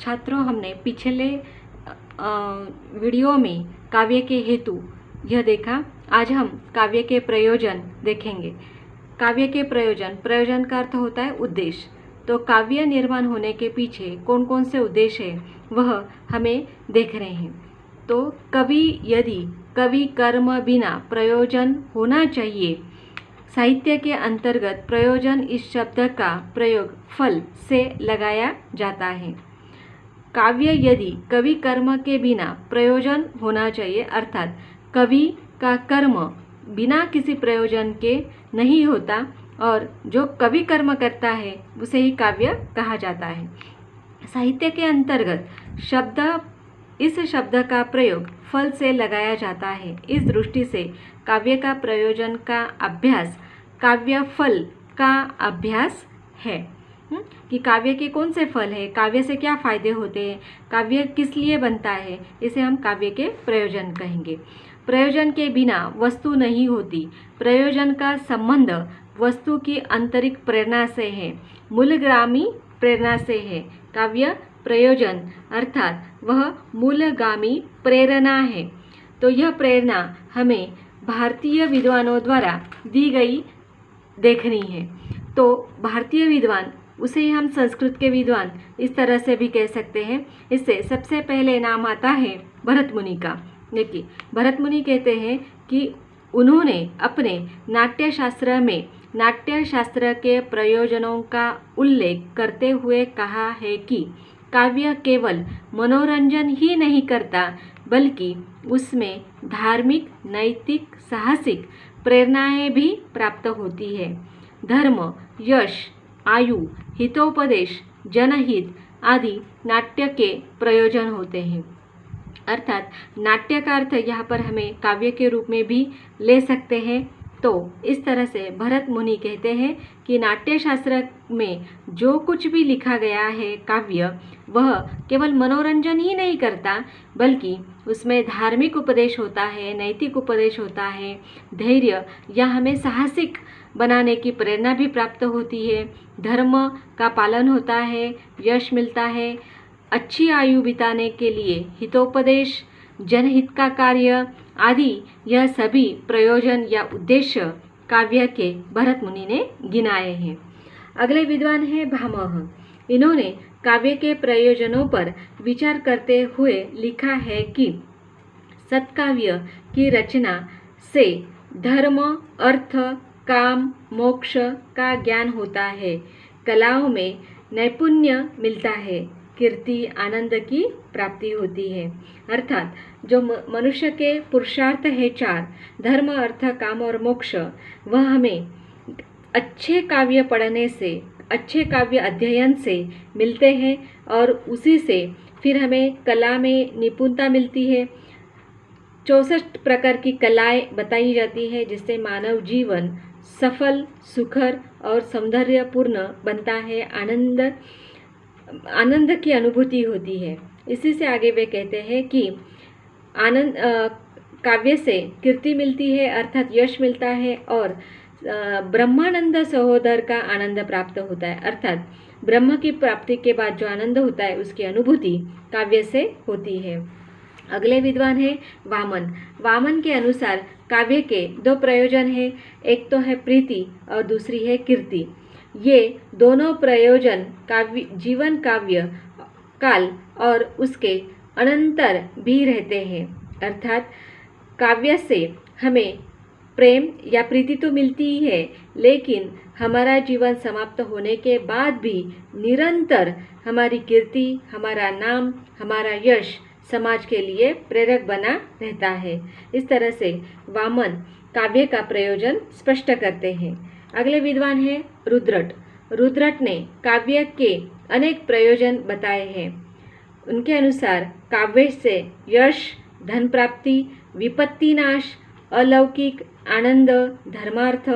छात्रों, हमने पिछले वीडियो में काव्य के हेतु यह देखा। आज हम काव्य के प्रयोजन देखेंगे। काव्य के प्रयोजन का अर्थ होता है उद्देश्य। तो काव्य निर्माण होने के पीछे कौन कौन से उद्देश्य हैं वह हमें देख रहे हैं। तो यदि कवि कर्म बिना प्रयोजन होना चाहिए। साहित्य के अंतर्गत प्रयोजन इस शब्द का प्रयोग फल से लगाया जाता है। काव्य यदि कवि कर्म के बिना प्रयोजन होना चाहिए, अर्थात कवि का कर्म बिना किसी प्रयोजन के नहीं होता और जो कवि कर्म करता है उसे ही काव्य कहा जाता है। साहित्य के अंतर्गत इस शब्द का प्रयोग फल से लगाया जाता है। इस दृष्टि से काव्य का प्रयोजन का अभ्यास काव्य फल का अभ्यास है कि काव्य के कौन से फल है, काव्य से क्या फायदे होते हैं, काव्य किस लिए बनता है, इसे हम काव्य के प्रयोजन कहेंगे। प्रयोजन के बिना वस्तु नहीं होती। प्रयोजन का संबंध वस्तु की आंतरिक प्रेरणा से है, मूलगामी प्रेरणा से है। काव्य प्रयोजन अर्थात वह मूलगामी प्रेरणा है। तो यह प्रेरणा हमें भारतीय विद्वानों द्वारा दी गई देखनी है। तो भारतीय विद्वान, उसे ही हम संस्कृत के विद्वान इस तरह से भी कह सकते हैं। इससे सबसे पहले नाम आता है भरत मुनि का। देखिए, भरत मुनि कहते हैं कि उन्होंने अपने नाट्यशास्त्र में नाट्यशास्त्र के प्रयोजनों का उल्लेख करते हुए कहा है कि काव्य केवल मनोरंजन ही नहीं करता, बल्कि उसमें धार्मिक, नैतिक, साहसिक प्रेरणाएं भी प्राप्त होती है। धर्म, यश, आयु, हितोपदेश, जनहित आदि नाट्य के प्रयोजन होते हैं। अर्थात नाट्य का अर्थ यहाँ पर हमें काव्य के रूप में भी ले सकते हैं। तो इस तरह से भरत मुनि कहते हैं कि नाट्यशास्त्र में जो कुछ भी लिखा गया है काव्य, वह केवल मनोरंजन ही नहीं करता, बल्कि उसमें धार्मिक उपदेश होता है, नैतिक उपदेश होता है, धैर्य या हमें साहसिक बनाने की प्रेरणा भी प्राप्त होती है, धर्म का पालन होता है, यश मिलता है, अच्छी आयु बिताने के लिए हितोपदेश, जनहित का कार्य आदि, यह सभी प्रयोजन या उद्देश्य काव्य के भरत मुनि ने गिनाए हैं। अगले विद्वान हैं भामह। इन्होंने काव्य के प्रयोजनों पर विचार करते हुए लिखा है कि सत्काव्य की रचना से धर्म, अर्थ, काम, मोक्ष का ज्ञान होता है, कलाओं में नैपुण्य मिलता है, कीर्ति, आनंद की प्राप्ति होती है। अर्थात जो मनुष्य के पुरुषार्थ है 4, धर्म, अर्थ, काम और मोक्ष, वह हमें अच्छे काव्य पढ़ने से, अच्छे काव्य अध्ययन से मिलते हैं और उसी से फिर हमें कला में निपुणता मिलती है। 64 प्रकार की कलाएं बताई जाती है, जिससे मानव जीवन सफल, सुखर और सौंदर्यपूर्ण बनता है, आनंद की अनुभूति होती है। इसी से आगे वे कहते हैं कि काव्य से कीर्ति मिलती है, अर्थात यश मिलता है, और ब्रह्मानंद सहोदर का आनंद प्राप्त होता है, अर्थात ब्रह्म की प्राप्ति के बाद जो आनंद होता है उसकी अनुभूति काव्य से होती है। अगले विद्वान है वामन। वामन के अनुसार काव्य के 2 प्रयोजन हैं, एक तो है प्रीति और दूसरी है कीर्ति। ये दोनों प्रयोजन जीवन काव्य काल और उसके अनंतर भी रहते हैं। अर्थात काव्य से हमें प्रेम या प्रीति तो मिलती ही है, लेकिन हमारा जीवन समाप्त होने के बाद भी निरंतर हमारी कीर्ति, हमारा नाम, हमारा यश समाज के लिए प्रेरक बना रहता है। इस तरह से वामन काव्य का प्रयोजन स्पष्ट करते हैं। अगले विद्वान हैं रुद्रट। रुद्रट ने काव्य के अनेक प्रयोजन बताए हैं। उनके अनुसार काव्य से यश, धन प्राप्ति, विपत्ति नाश, अलौकिक आनंद, धर्मार्थ,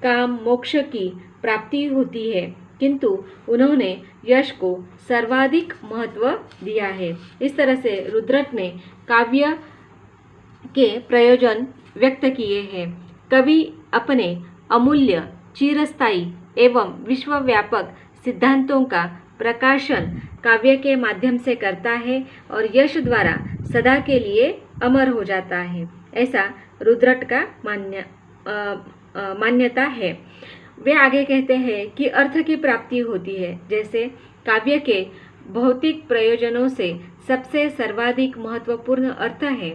काम, मोक्ष की प्राप्ति होती है, किंतु उन्होंने यश को सर्वाधिक महत्व दिया है। इस तरह से रुद्रट ने काव्य के प्रयोजन व्यक्त किए हैं। कवि अपने अमूल्य, चिरस्थायी एवं विश्वव्यापक सिद्धांतों का प्रकाशन काव्य के माध्यम से करता है और यश द्वारा सदा के लिए अमर हो जाता है, ऐसा रुद्रट का मान्यता है। वे आगे कहते हैं कि अर्थ की प्राप्ति होती है, जैसे काव्य के भौतिक प्रयोजनों से सबसे सर्वाधिक महत्वपूर्ण अर्थ है,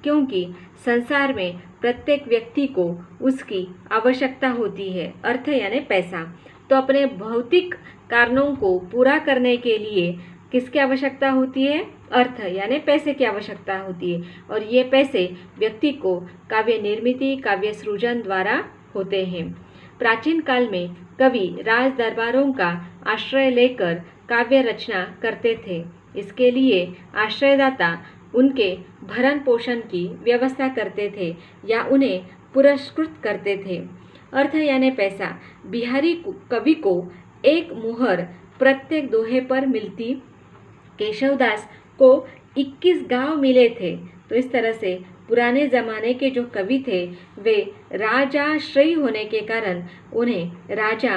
क्योंकि संसार में प्रत्येक व्यक्ति को उसकी आवश्यकता होती है। अर्थ यानी पैसा। तो अपने भौतिक कारणों को पूरा करने के लिए किसकी आवश्यकता होती है? अर्थ यानी पैसे की आवश्यकता होती है, और ये पैसे व्यक्ति को काव्य निर्मिति, काव्य सृजन द्वारा होते हैं। प्राचीन काल में कवि राज दरबारों का आश्रय लेकर काव्य रचना करते थे। इसके लिए आश्रयदाता उनके भरण पोषण की व्यवस्था करते थे या उन्हें पुरस्कृत करते थे। अर्थ यानी पैसा। बिहारी कवि को एक मुहर प्रत्येक दोहे पर मिलती। केशवदास को 21 गांव मिले थे। तो इस तरह से पुराने ज़माने के जो कवि थे वे राजाश्रयी होने के कारण उन्हें राजा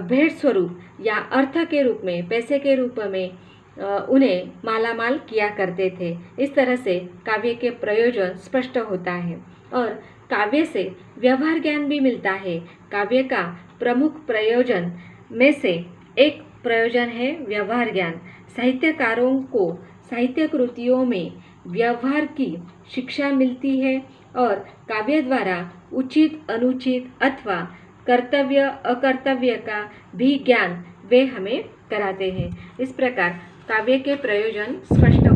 भेंट स्वरूप या अर्थ के रूप में, पैसे के रूप में उन्हें मालामाल किया करते थे। इस तरह से काव्य के प्रयोजन स्पष्ट होता है और काव्य से व्यवहार ज्ञान भी मिलता है। काव्य का प्रमुख प्रयोजन में से एक प्रयोजन है व्यवहार ज्ञान। साहित्यकारों को साहित्य कृतियों में व्यवहार की शिक्षा मिलती है और काव्य द्वारा उचित, अनुचित अथवा कर्तव्य, अकर्तव्य का भी ज्ञान वे हमें कराते हैं। इस प्रकार काव्य के प्रयोजन स्पष्ट